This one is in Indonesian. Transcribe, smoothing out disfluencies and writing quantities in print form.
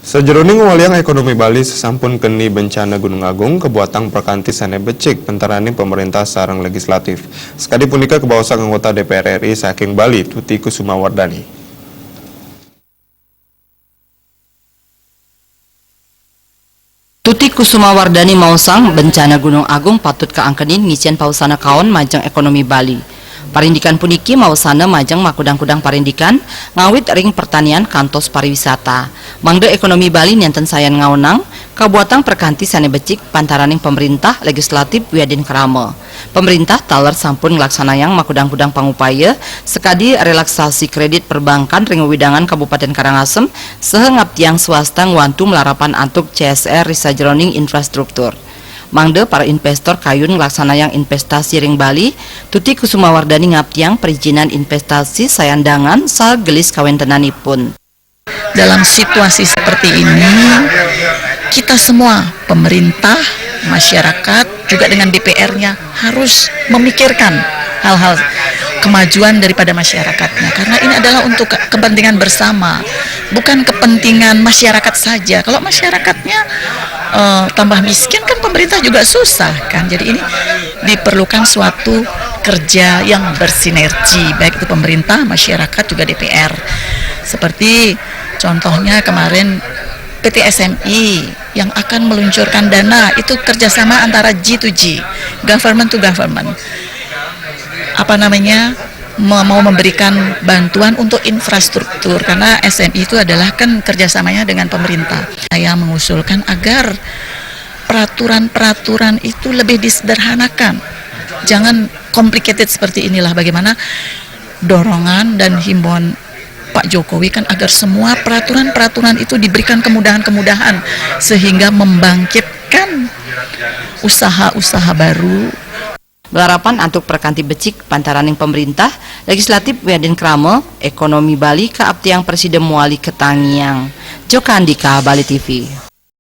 Sajroning waliang ekonomi Bali sesampun keni bencana Gunung Agung kebuatan perkanti sane becik pentarani pemerintah sareng legislatif. Sekadi punika kebawasan anggota DPR RI saking Bali Tuti Kusumawardani. Tuti Kusumawardani mausang bencana Gunung Agung patut kaangkenin ngisian pausana kaon majang ekonomi Bali. Parindikan puniki mausana majang makudang-kudang parindikan ngawit ring pertanian kantos pariwisata. Mangde ekonomi Bali nianten sayan ngaunang kabuatan perkanti sane becik pantaraning pemerintah legislatif wiadin kerama. Pemerintah taler sampun ngelaksanayang makudang-kudang pangupaya sekadi relaksasi kredit perbankan ring widangan Kabupaten Karangasem sehengap tiang swasta ngwantu melarapan antuk CSR risajroning infrastruktur. Mangde para investor kayun ngelaksanayang investasi ring Bali, Tuti Kusumawardani ngaptiang perizinan investasi sayandangan sal gelis kawentenanipun. Dalam situasi seperti ini, kita semua, pemerintah, masyarakat, juga dengan DPR-nya harus memikirkan hal-hal kemajuan daripada masyarakatnya. Karena ini adalah untuk kepentingan bersama, bukan kepentingan masyarakat saja. Kalau masyarakatnya tambah miskin kan pemerintah juga susah kan. Jadi ini diperlukan suatu kerja yang bersinergi, baik itu pemerintah, masyarakat, juga DPR. Seperti contohnya kemarin PT SMI yang akan meluncurkan dana, itu kerjasama antara G2G, government to government. Mau memberikan bantuan untuk infrastruktur, karena SMI itu adalah kan kerjasamanya dengan pemerintah. Saya mengusulkan agar peraturan-peraturan itu lebih disederhanakan, jangan complicated seperti inilah. Bagaimana dorongan dan himbauan Pak Jokowi kan agar semua peraturan-peraturan itu diberikan kemudahan-kemudahan sehingga membangkitkan usaha-usaha baru. Belarapan antuk perkanti becik pantaraning pemerintah legislatif wiadin krama ekonomi Bali kaaptiang presiden muali ketangiang Jokandika Bali TV.